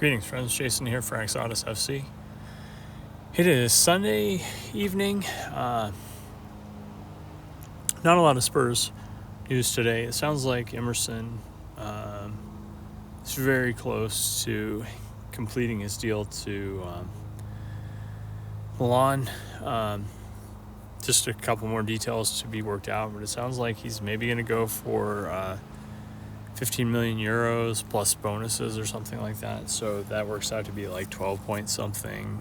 Greetings, friends. Jason here for AxodysFC. It is Sunday evening. Not a lot of Spurs news today. It sounds like Emerson is very close to completing his deal to Milan. Just a couple more details to be worked out, but it sounds like he's maybe going to go for 15 million euros plus bonuses or something like that. So that works out to be like 12 point something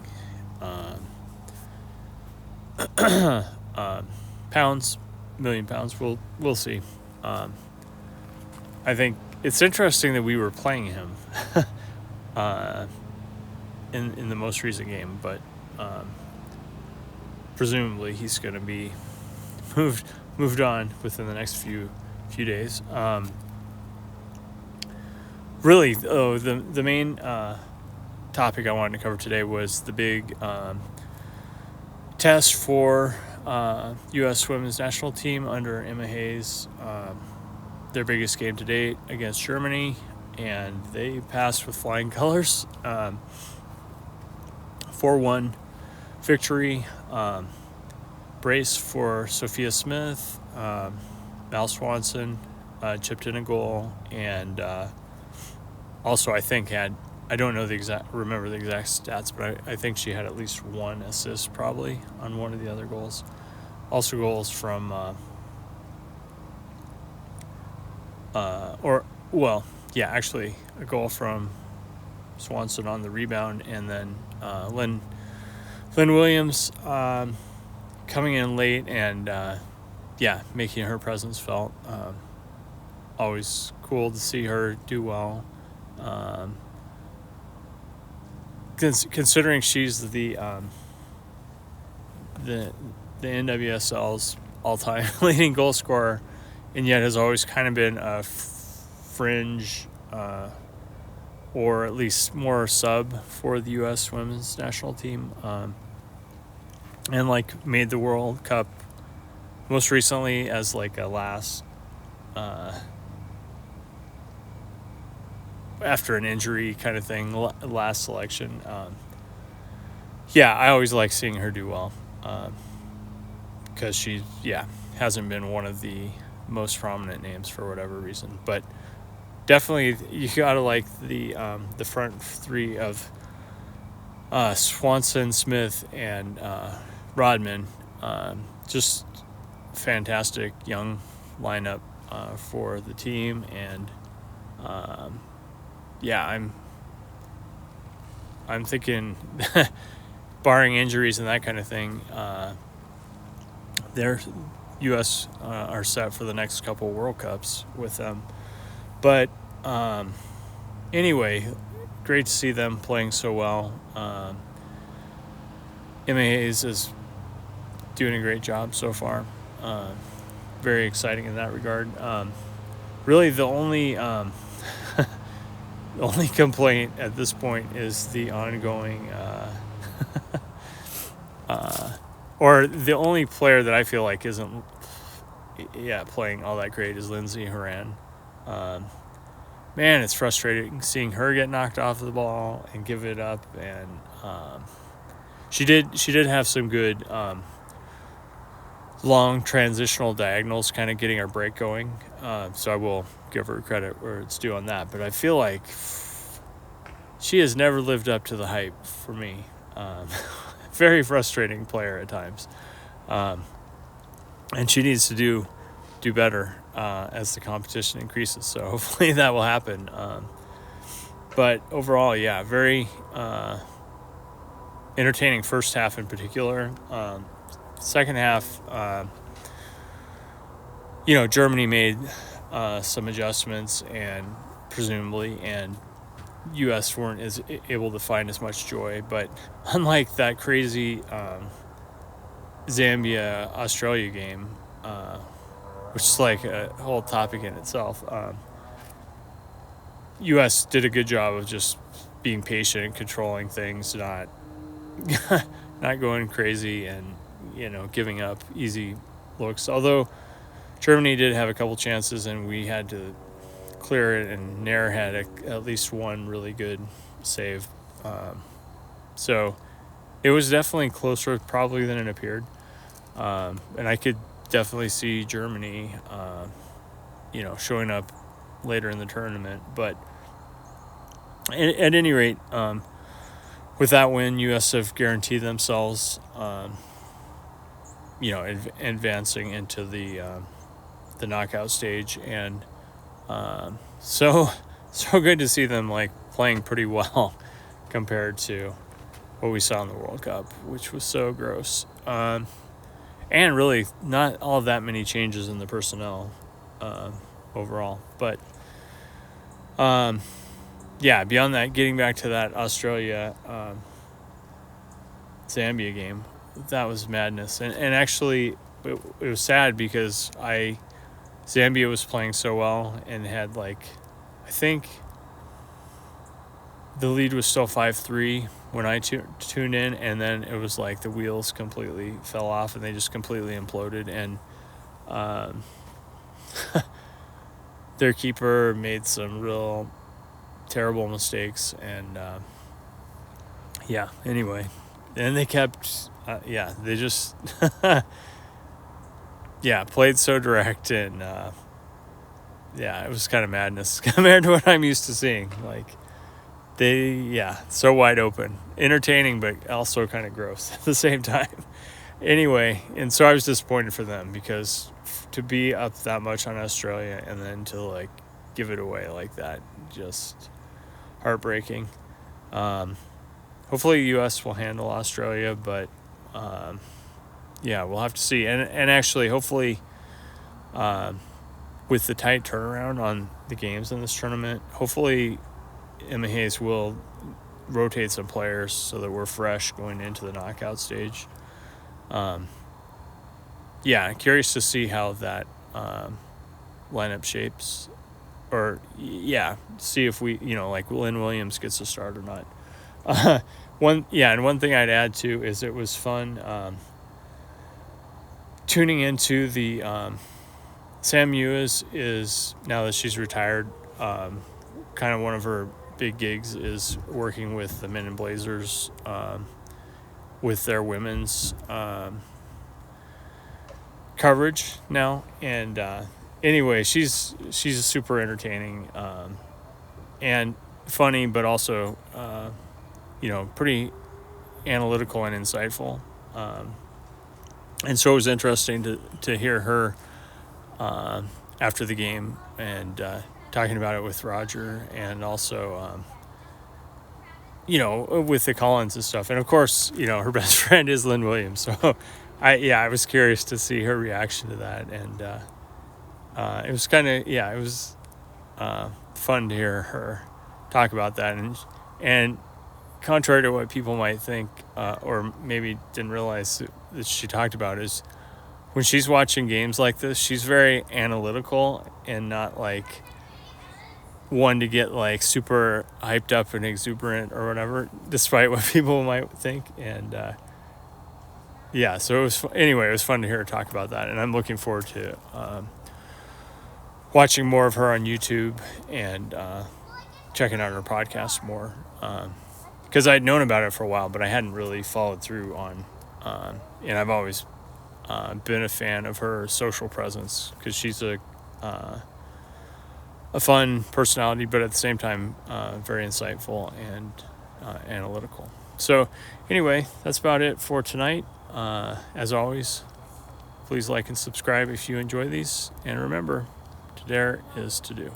million pounds. We'll see. I think it's interesting that we were playing him in the most recent game, but presumably he's going to be moved on within the next few days. Really, the main topic I wanted to cover today was the big test for U.S. women's national team under Emma Hayes, their biggest game to date against Germany, and they passed with flying colors. 4-1 victory. Brace for Sophia Smith. Mal Swanson chipped in a goal, and also, I think I don't know remember the exact stats, but I think she had at least one assist probably on one of the other goals. Also goals from, actually a goal from Swanson on the rebound, and then Lynn Williams coming in late and, making her presence felt. Always cool to see her do well. Considering she's the NWSL's all-time leading goal scorer, and yet has always kind of been a fringe or at least more sub for the U.S. women's national team, and made the World Cup most recently as a last after an injury kind of thing, last selection. I always like seeing her do well, because she hasn't been one of the most prominent names for whatever reason, but definitely you gotta like the front three of Swanson, Smith, and Rodman. Just fantastic young lineup for the team, and I'm thinking, barring injuries and that kind of thing, their U.S. Are set for the next couple World Cups with them. But anyway, great to see them playing so well. Emma Hayes is doing a great job so far. Very exciting in that regard. Really, the only complaint at this point is the ongoing, or the only player that I feel like isn't, playing all that great is Lindsay Horan. Man, it's frustrating seeing her get knocked off the ball and give it up, and she did have some good long transitional diagonals, kind of getting our break going. So I will give her credit where it's due on that. But I feel like she has never lived up to the hype for me. Very frustrating player at times. And she needs to do better as the competition increases. So hopefully that will happen. But overall, very entertaining first half in particular. Second half, Germany made some adjustments, and presumably, and U.S. weren't able to find as much joy. But unlike that crazy Zambia-Australia game, which is like a whole topic in itself, U.S. did a good job of just being patient and controlling things, not going crazy and giving up easy looks. Although Germany did have a couple chances, and we had to clear it, and Nair had at least one really good save. So it was definitely closer probably than it appeared. And I could definitely see Germany, showing up later in the tournament. But at any rate, with that win, US have guaranteed themselves, advancing into the knockout stage, and so good to see them like playing pretty well compared to what we saw in the World Cup, which was so gross. And really not all that many changes in the personnel overall. But beyond that, getting back to that Australia Zambia game, that was madness. And actually it was sad because Zambia was playing so well and had I think the lead was still 5-3 when I tuned in, and then it was like the wheels completely fell off and they just completely imploded, and their keeper made some real terrible mistakes, and anyway, and they kept they just played so direct, and it was kind of madness compared to what I'm used to seeing. So wide open, entertaining, but also kind of gross at the same time. Anyway, and so I was disappointed for them, because to be up that much on Australia and then to give it away like that, just heartbreaking. Hopefully US will handle Australia, but we'll have to see. And actually, hopefully, with the tight turnaround on the games in this tournament, hopefully Emma Hayes will rotate some players so that we're fresh going into the knockout stage. Curious to see how that lineup shapes, or see if we, Lynn Williams gets a start or not. One thing I'd add too is it was fun tuning into the Sam Yu is now that she's retired, kind of one of her big gigs is working with the Men in Blazers with their women's coverage now, and anyway, she's super entertaining and funny, but also pretty analytical and insightful, and so it was interesting to hear her after the game, and talking about it with Roger, and also with the Collins and stuff, and of course her best friend is Lynn Williams, so I was curious to see her reaction to that, and it was kind of it was fun to hear her talk about that, and contrary to what people might think, or maybe didn't realize that she talked about, is when she's watching games like this, she's very analytical and not one to get super hyped up and exuberant or whatever, despite what people might think. And so it was it was fun to hear her talk about that, and I'm looking forward to watching more of her on YouTube and checking out her podcast more, because I'd known about it for a while, but I hadn't really followed through on and I've always been a fan of her social presence, because she's a fun personality, but at the same time very insightful and analytical. So anyway, that's about it for tonight. As always, please like and subscribe if you enjoy these, and remember, to dare is to do.